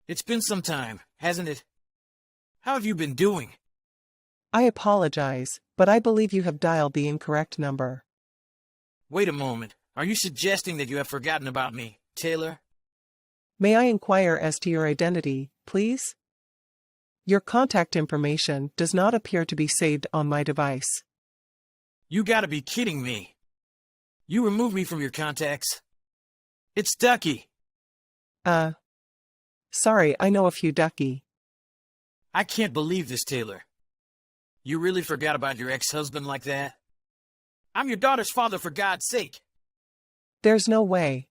It's been some time, hasn't it? How have you been doing? I apologize, but I believe you have dialed the incorrect number. Wait a moment. Are you suggesting that you have forgotten about me, Taylor? May I inquire as to your identity, please? Your contact information does not appear to be saved on my device. You gotta be kidding me. You removed me from your contacts. It's Ducky. Sorry, I know a few Ducky. I can't believe this, Taylor. You really forgot about your ex-husband like that? I'm your daughter's father, for God's sake. There's no way.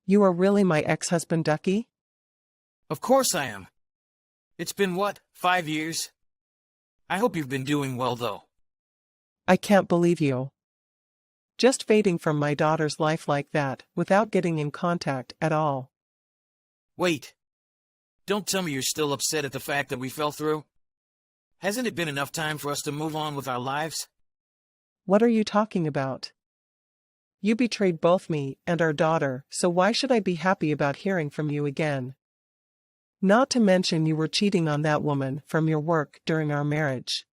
You are really my ex-husband, Ducky? Of course I am. It's been what, 5 years? I hope you've been doing well, though. I can't believe you. Just fading from my daughter's life like that, without getting in contact at all. Wait. Don't tell me you're still upset at the fact that we fell through? Hasn't it been enough time for us to move on with our lives? What are you talking about? You betrayed both me and our daughter, so why should I be happy about hearing from you again? Not to mention you were cheating on that woman from your work during our marriage.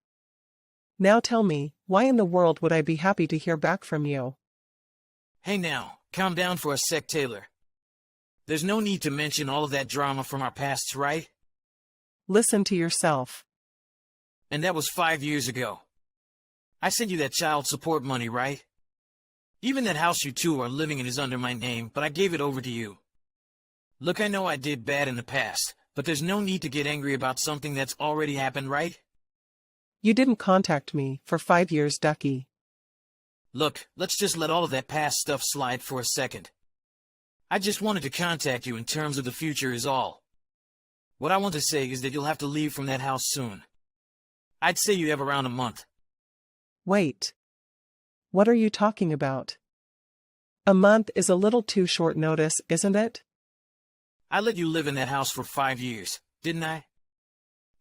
Now tell me, why in the world would I be happy to hear back from you? Hey now, calm down for a sec, Taylor. There's no need to mention all of that drama from our pasts, right? Listen to yourself. And that was 5 years ago. I sent you that child support money, right? Even that house you two are living in is under my name, but I gave it over to you. Look, I know I did bad in the past, but there's no need to get angry about something that's already happened, right? You didn't contact me for 5 years, Ducky. Look, let's just let all of that past stuff slide for a second. I just wanted to contact you in terms of the future is all. What I want to say is that you'll have to leave from that house soon. I'd say you have around a month. Wait. What are you talking about? A month is a little too short notice, isn't it? I let you live in that house for 5 years, didn't I?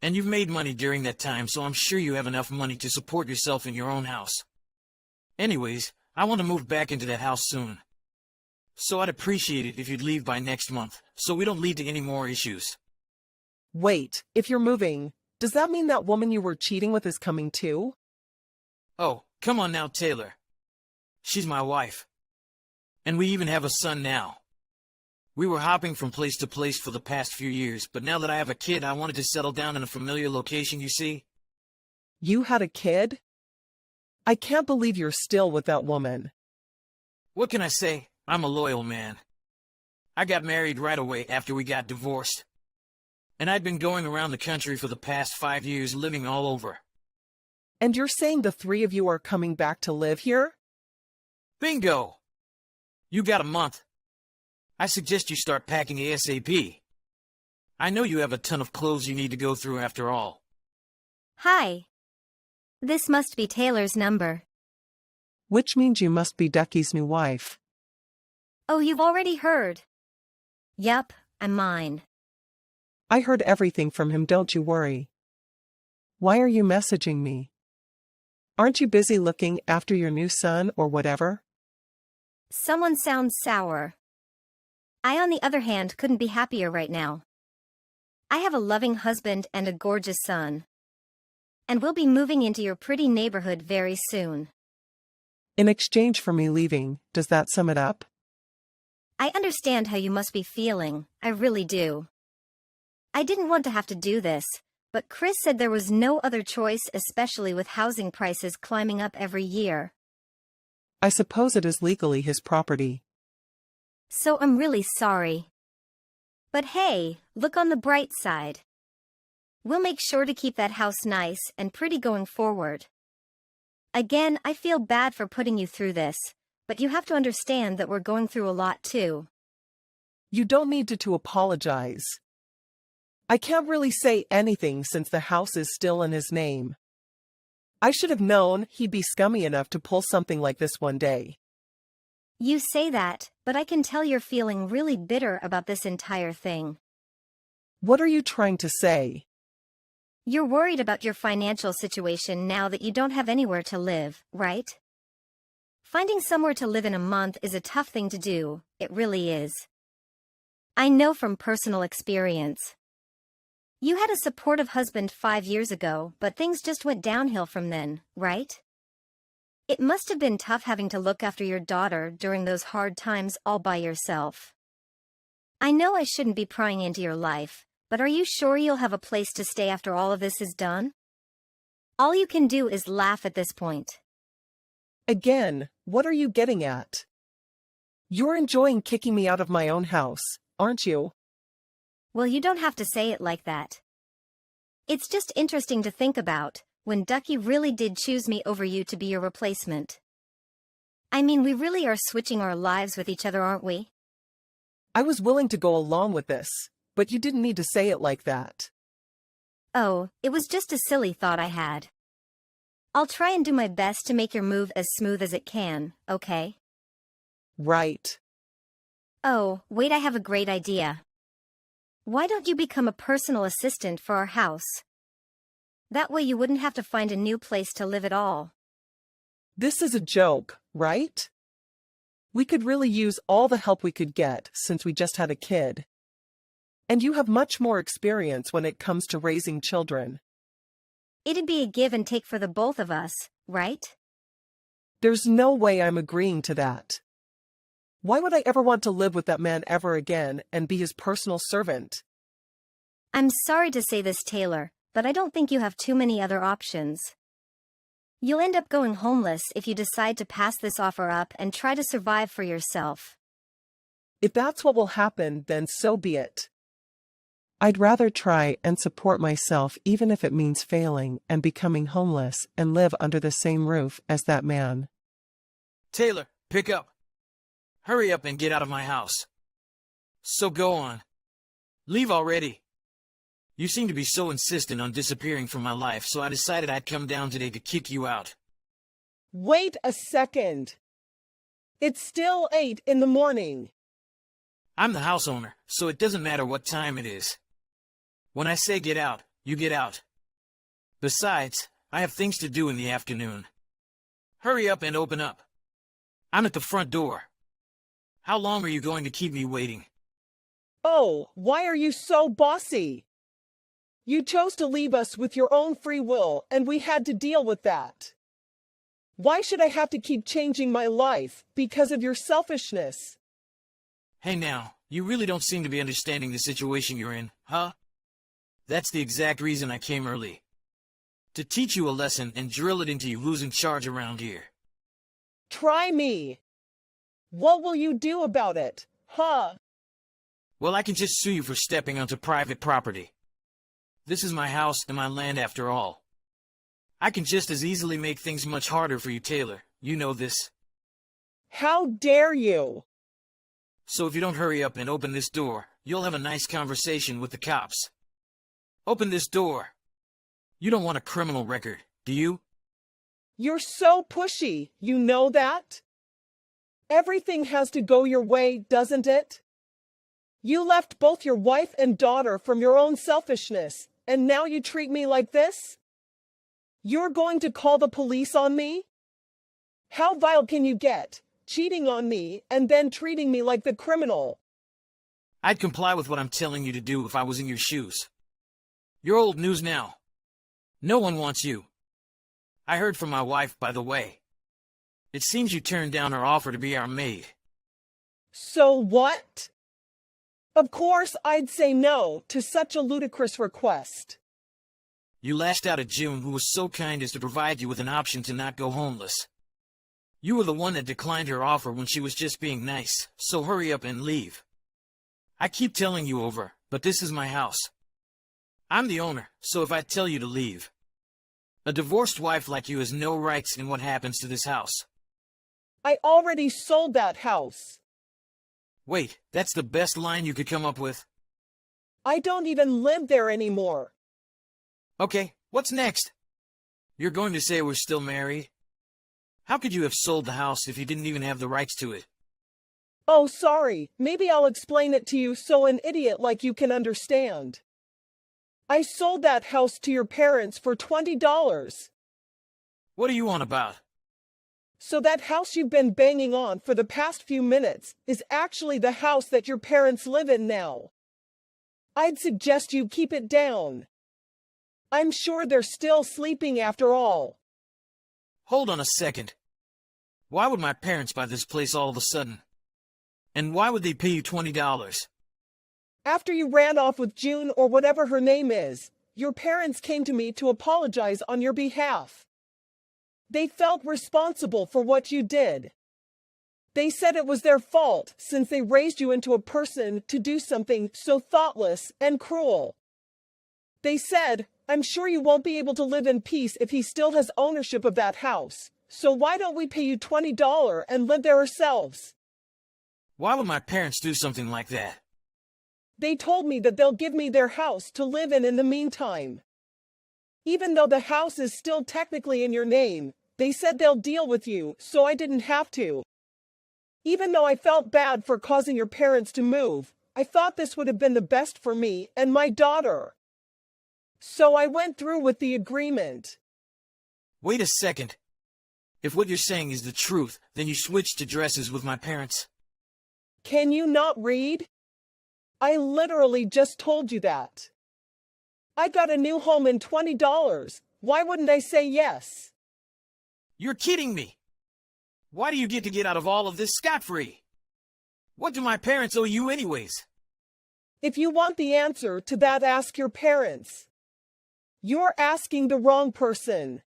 And you've made money during that time, so I'm sure you have enough money to support yourself in your own house. Anyways, I want to move back into that house soon. So I'd appreciate it if you'd leave by next month, so we don't lead to any more issues. Wait, if you're moving, does that mean that woman you were cheating with is coming too? Oh, come on now, Taylor. She's my wife. And we even have a son now. We were hopping from place to place for the past few years, but now that I have a kid, I wanted to settle down in a familiar location, you see? You had a kid? I can't believe you're still with that woman. What can I say? I'm a loyal man. I got married right away after we got divorced. And I'd been going around the country for the past 5 years, living all over. And you're saying the three of you are coming back to live here? Bingo! You got a month. I suggest you start packing ASAP. I know you have a ton of clothes you need to go through after all. Hi. This must be Taylor's number. Which means you must be Ducky's new wife. Oh, you've already heard. Yup, I'm mine. I heard everything from him, don't you worry. Why are you messaging me? Aren't you busy looking after your new son or whatever? Someone sounds sour. I, on the other hand, couldn't be happier right now. I have a loving husband and a gorgeous son. And we'll be moving into your pretty neighborhood very soon. In exchange for me leaving, does that sum it up? I understand how you must be feeling, I really do. I didn't want to have to do this, but Chris said there was no other choice, especially with housing prices climbing up every year. I suppose it is legally his property. So I'm really sorry. But hey, look on the bright side. We'll make sure to keep that house nice and pretty going forward. Again, I feel bad for putting you through this, but you have to understand that we're going through a lot too. You don't need to apologize. I can't really say anything since the house is still in his name. I should have known he'd be scummy enough to pull something like this one day. You say that, but I can tell you're feeling really bitter about this entire thing. What are you trying to say? You're worried about your financial situation now that you don't have anywhere to live, right? Finding somewhere to live in a month is a tough thing to do, it really is. I know from personal experience. You had a supportive husband 5 years ago, but things just went downhill from then, right? It must have been tough having to look after your daughter during those hard times all by yourself. I know I shouldn't be prying into your life, but are you sure you'll have a place to stay after all of this is done? All you can do is laugh at this point. Again, what are you getting at? You're enjoying kicking me out of my own house, aren't you? Well, you don't have to say it like that. It's just interesting to think about, when Ducky really did choose me over you to be your replacement. I mean, we really are switching our lives with each other, aren't we? I was willing to go along with this, but you didn't need to say it like that. Oh, it was just a silly thought I had. I'll try and do my best to make your move as smooth as it can, okay? Right. Oh, wait, I have a great idea. Why don't you become a personal assistant for our house? That way you wouldn't have to find a new place to live at all. This is a joke, right? We could really use all the help we could get since we just had a kid. And you have much more experience when it comes to raising children. It'd be a give and take for the both of us, right? There's no way I'm agreeing to that. Why would I ever want to live with that man ever again and be his personal servant? I'm sorry to say this, Taylor, but I don't think you have too many other options. You'll end up going homeless if you decide to pass this offer up and try to survive for yourself. If that's what will happen, then so be it. I'd rather try and support myself even if it means failing and becoming homeless and live under the same roof as that man. Taylor, pick up. Hurry up and get out of my house. So go on. Leave already. You seem to be so insistent on disappearing from my life, so I decided I'd come down today to kick you out. Wait a second. It's still 8 in the morning. I'm the house owner, so it doesn't matter what time it is. When I say get out, you get out. Besides, I have things to do in the afternoon. Hurry up and open up. I'm at the front door. How long are you going to keep me waiting? Oh, why are you so bossy? You chose to leave us with your own free will, and we had to deal with that. Why should I have to keep changing my life because of your selfishness? Hey now, you really don't seem to be understanding the situation you're in, huh? That's the exact reason I came early. To teach you a lesson and drill it into you who's in charge around here. Try me. What will you do about it, huh? Well, I can just sue you for stepping onto private property. This is my house and my land after all. I can just as easily make things much harder for you, Taylor. You know this. How dare you? So if you don't hurry up and open this door, you'll have a nice conversation with the cops. Open this door. You don't want a criminal record, do you? You're so pushy, you know that? Everything has to go your way, doesn't it? You left both your wife and daughter from your own selfishness, and now you treat me like this? You're going to call the police on me? How vile can you get, cheating on me and then treating me like the criminal? I'd comply with what I'm telling you to do if I was in your shoes. You're old news now. No one wants you. I heard from my wife, by the way. It seems you turned down her offer to be our maid. So what? Of course I'd say no to such a ludicrous request. You lashed out at June, who was so kind as to provide you with an option to not go homeless. You were the one that declined her offer when she was just being nice, so hurry up and leave. I keep telling you over, but this is my house. I'm the owner, so if I tell you to leave. A divorced wife like you has no rights in what happens to this house. I already sold that house. Wait, that's the best line you could come up with? I don't even live there anymore. Okay, what's next? You're going to say we're still married? How could you have sold the house if you didn't even have the rights to it? Oh, sorry. Maybe I'll explain it to you so an idiot like you can understand. I sold that house to your parents for $20. What are you on about? So that house you've been banging on for the past few minutes is actually the house that your parents live in now. I'd suggest you keep it down. I'm sure they're still sleeping after all. Hold on a second. Why would my parents buy this place all of a sudden? And why would they pay you $20? After you ran off with June or whatever her name is, your parents came to me to apologize on your behalf. They felt responsible for what you did. They said it was their fault since they raised you into a person to do something so thoughtless and cruel. They said, I'm sure you won't be able to live in peace if he still has ownership of that house, so why don't we pay you $20 and live there ourselves? Why would my parents do something like that? They told me that they'll give me their house to live in the meantime. Even though the house is still technically in your name, they said they'll deal with you, so I didn't have to. Even though I felt bad for causing your parents to move, I thought this would have been the best for me and my daughter. So I went through with the agreement. Wait a second. If what you're saying is the truth, then you switched addresses with my parents. Can you not read? I literally just told you that. I got a new home and $20. Why wouldn't I say yes? You're kidding me. Why do you get to get out of all of this scot-free? What do my parents owe you anyways? If you want the answer to that, ask your parents. You're asking the wrong person.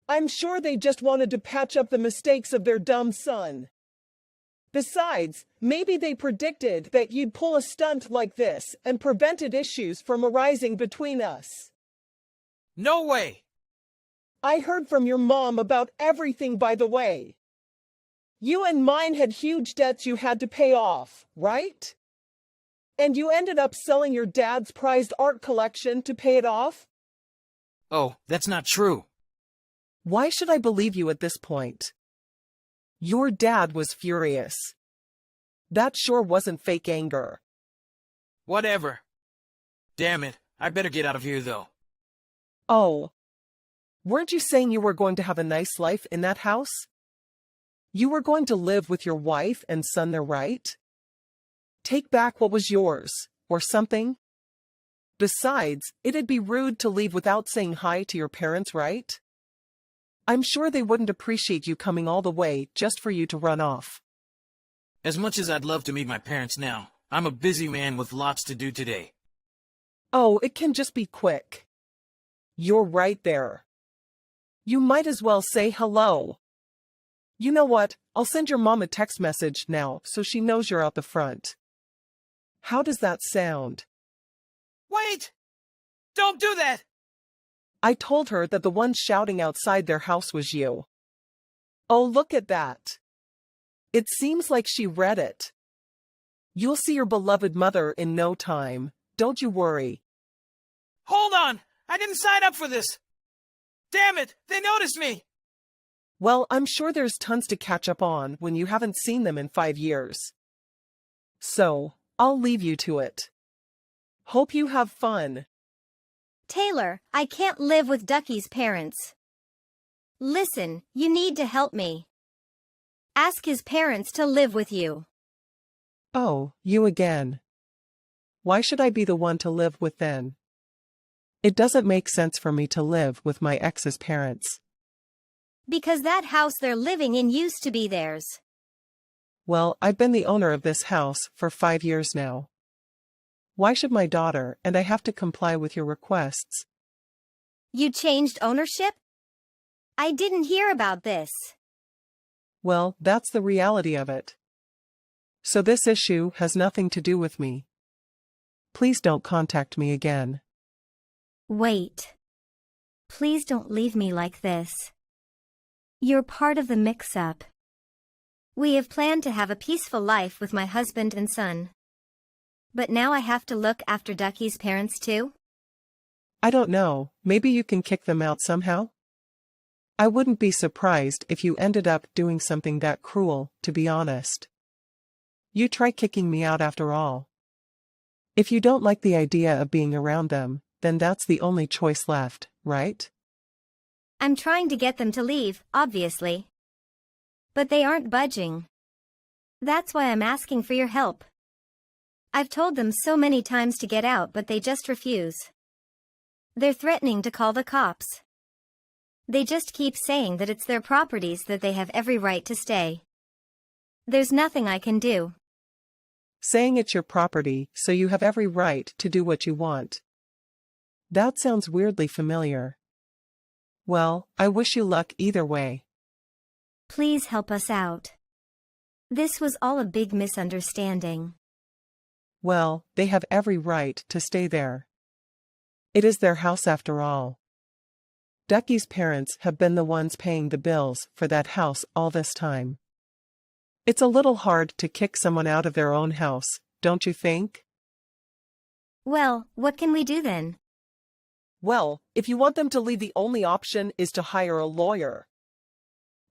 I'm sure they just wanted to patch up the mistakes of their dumb son. Besides, maybe they predicted that you'd pull a stunt like this and prevented issues from arising between us. No way! I heard from your mom about everything, by the way. You and mine had huge debts you had to pay off, right? And you ended up selling your dad's prized art collection to pay it off? Oh, that's not true. Why should I believe you at this point? Your dad was furious. That sure wasn't fake anger. Whatever. Damn it, I better get out of here though. Oh. Weren't you saying you were going to have a nice life in that house? You were going to live with your wife and son there, right? Take back what was yours, or something? Besides, it'd be rude to leave without saying hi to your parents, right? I'm sure they wouldn't appreciate you coming all the way just for you to run off. As much as I'd love to meet my parents now, I'm a busy man with lots to do today. Oh, it can just be quick. You're right there. You might as well say hello. You know what? I'll send your mom a text message now so she knows you're out the front. How does that sound? Wait! Don't do that! I told her that the one shouting outside their house was you. Oh, look at that. It seems like she read it. You'll see your beloved mother in no time. Don't you worry. Hold on! I didn't sign up for this! Damn it! They noticed me! Well, I'm sure there's tons to catch up on when you haven't seen them in 5 years. So, I'll leave you to it. Hope you have fun. Taylor, I can't live with Ducky's parents. Listen, you need to help me. Ask his parents to live with you. Oh, you again. Why should I be the one to live with then? It doesn't make sense for me to live with my ex's parents. Because that house they're living in used to be theirs. Well, I've been the owner of this house for 5 years now. Why should my daughter and I have to comply with your requests? You changed ownership? I didn't hear about this. Well, that's the reality of it. So this issue has nothing to do with me. Please don't contact me again. Wait. Please don't leave me like this. You're part of the mix-up. We have planned to have a peaceful life with my husband and son. But now I have to look after Ducky's parents too? I don't know, maybe you can kick them out somehow? I wouldn't be surprised if you ended up doing something that cruel, to be honest. You try kicking me out after all. If you don't like the idea of being around them, then that's the only choice left, right? I'm trying to get them to leave, obviously. But they aren't budging. That's why I'm asking for your help. I've told them so many times to get out, but they just refuse. They're threatening to call the cops. They just keep saying that it's their properties, that they have every right to stay. There's nothing I can do. Saying it's your property, so you have every right to do what you want. That sounds weirdly familiar. Well, I wish you luck either way. Please help us out. This was all a big misunderstanding. Well, they have every right to stay there. It is their house after all. Ducky's parents have been the ones paying the bills for that house all this time. It's a little hard to kick someone out of their own house, don't you think? Well, what can we do then? Well, if you want them to leave, the only option is to hire a lawyer.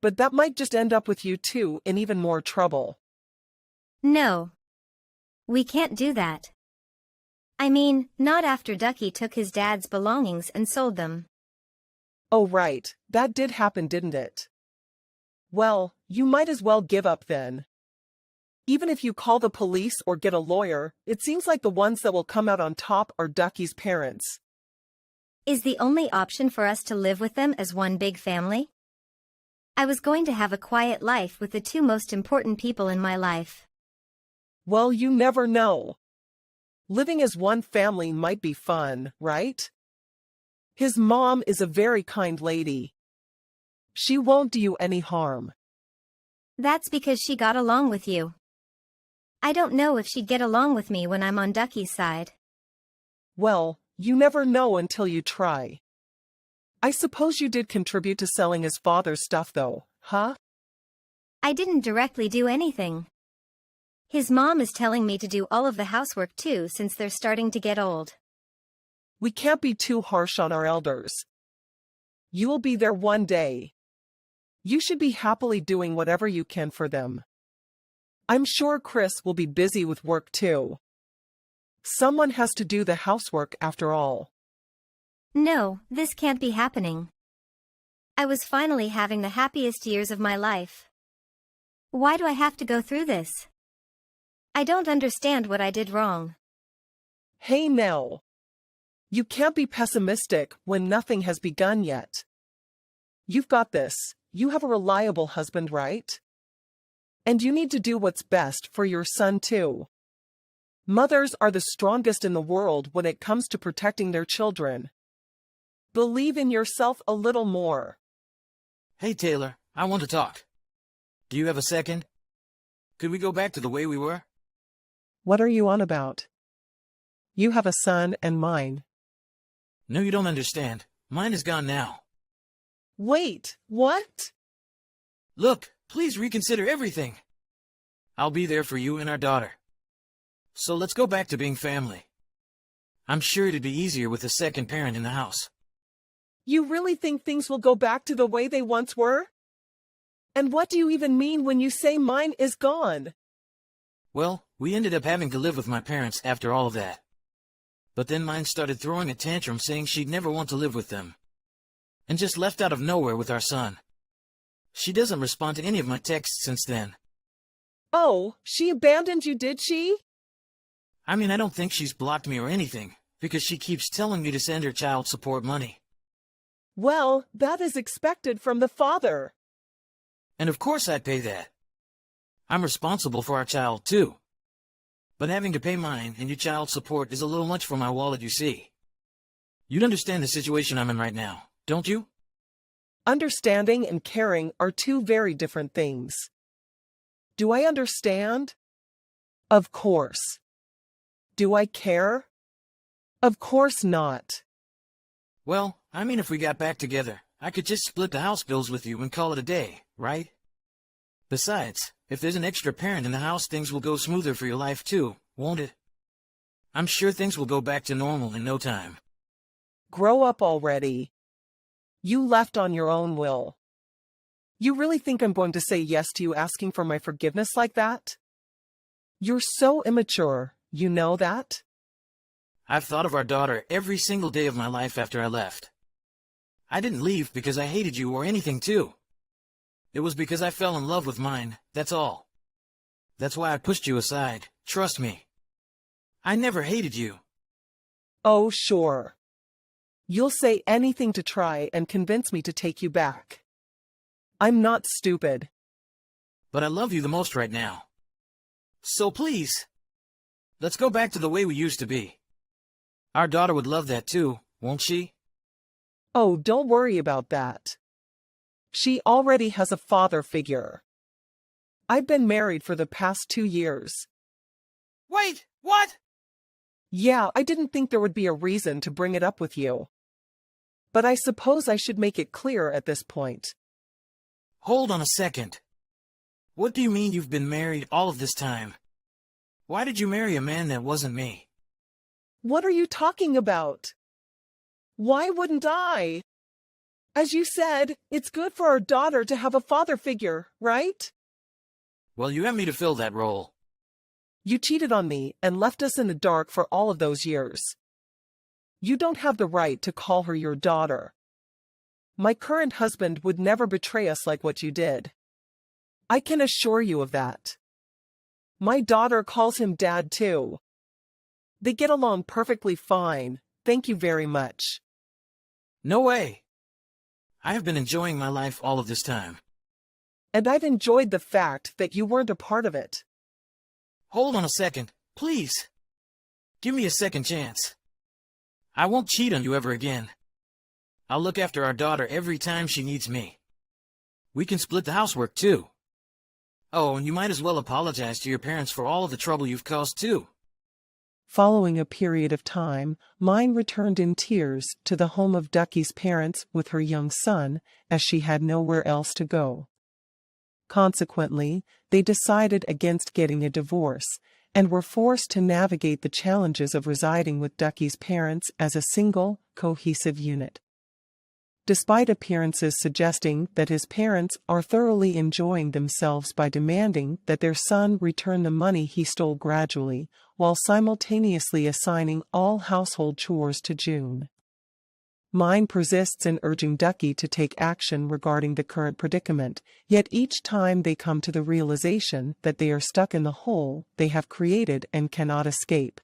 But that might just end up with you two in even more trouble. No. We can't do that. I mean, not after Ducky took his dad's belongings and sold them. Oh right, that did happen, didn't it? Well, you might as well give up then. Even if you call the police or get a lawyer, it seems like the ones that will come out on top are Ducky's parents. Is the only option for us to live with them as one big family? I was going to have a quiet life with the two most important people in my life. Well, you never know. Living as one family might be fun, right? His mom is a very kind lady. She won't do you any harm. That's because she got along with you. I don't know if she'd get along with me when I'm on Ducky's side. Well, you never know until you try. I suppose you did contribute to selling his father's stuff though, huh? I didn't directly do anything. His mom is telling me to do all of the housework too, since they're starting to get old. We can't be too harsh on our elders. You will be there one day. You should be happily doing whatever you can for them. I'm sure Chris will be busy with work too. Someone has to do the housework after all. No, this can't be happening. I was finally having the happiest years of my life. Why do I have to go through this? I don't understand what I did wrong. Hey now. You can't be pessimistic when nothing has begun yet. You've got this. You have a reliable husband, right? And you need to do what's best for your son too. Mothers are the strongest in the world when it comes to protecting their children. Believe in yourself a little more. Hey Taylor, I want to talk. Do you have a second? Could we go back to the way we were? What are you on about? You have a son and mine. No, you don't understand. Mine is gone now. Wait, what? Look, please reconsider everything. I'll be there for you and our daughter. So let's go back to being family. I'm sure it'd be easier with a second parent in the house. You really think things will go back to the way they once were? And what do you even mean when you say mine is gone? Well, we ended up having to live with my parents after all of that. But then mine started throwing a tantrum saying she'd never want to live with them. And just left out of nowhere with our son. She doesn't respond to any of my texts since then. Oh, she abandoned you, did she? I mean, I don't think she's blocked me or anything, because she keeps telling me to send her child support money. Well, that is expected from the father. And of course I'd pay that. I'm responsible for our child too. But having to pay mine and your child support is a little much for my wallet, you see. You'd understand the situation I'm in right now, don't you? Understanding and caring are two very different things. Do I understand? Of course. Do I care? Of course not. Well, I mean, if we got back together, I could just split the house bills with you and call it a day, right? Besides, if there's an extra parent in the house, things will go smoother for your life too, won't it? I'm sure things will go back to normal in no time. Grow up already. You left on your own will. You really think I'm going to say yes to you asking for my forgiveness like that? You're so immature, you know that? I've thought of our daughter every single day of my life after I left. I didn't leave because I hated you or anything too. It was because I fell in love with mine, that's all. That's why I pushed you aside, trust me. I never hated you. Oh, sure. You'll say anything to try and convince me to take you back. I'm not stupid. But I love you the most right now. So please, let's go back to the way we used to be. Our daughter would love that too, won't she? Oh, don't worry about that. She already has a father figure. I've been married for the past 2 years. Wait, what? Yeah, I didn't think there would be a reason to bring it up with you. But I suppose I should make it clear at this point. Hold on a second. What do you mean you've been married all of this time? Why did you marry a man that wasn't me? What are you talking about? Why wouldn't I? As you said, it's good for our daughter to have a father figure, right? Well, you have me to fill that role. You cheated on me and left us in the dark for all of those years. You don't have the right to call her your daughter. My current husband would never betray us like what you did. I can assure you of that. My daughter calls him Dad too. They get along perfectly fine, thank you very much. No way. I have been enjoying my life all of this time. And I've enjoyed the fact that you weren't a part of it. Hold on a second, please. Give me a second chance. I won't cheat on you ever again. I'll look after our daughter every time she needs me. We can split the housework too. Oh, and you might as well apologize to your parents for all of the trouble you've caused too. Following a period of time, Mine returned in tears to the home of Ducky's parents with her young son, as she had nowhere else to go. Consequently, they decided against getting a divorce, and were forced to navigate the challenges of residing with Ducky's parents as a single, cohesive unit. Despite appearances suggesting that his parents are thoroughly enjoying themselves by demanding that their son return the money he stole gradually, while simultaneously assigning all household chores to June. Mine persists in urging Ducky to take action regarding the current predicament, yet each time they come to the realization that they are stuck in the hole they have created and cannot escape.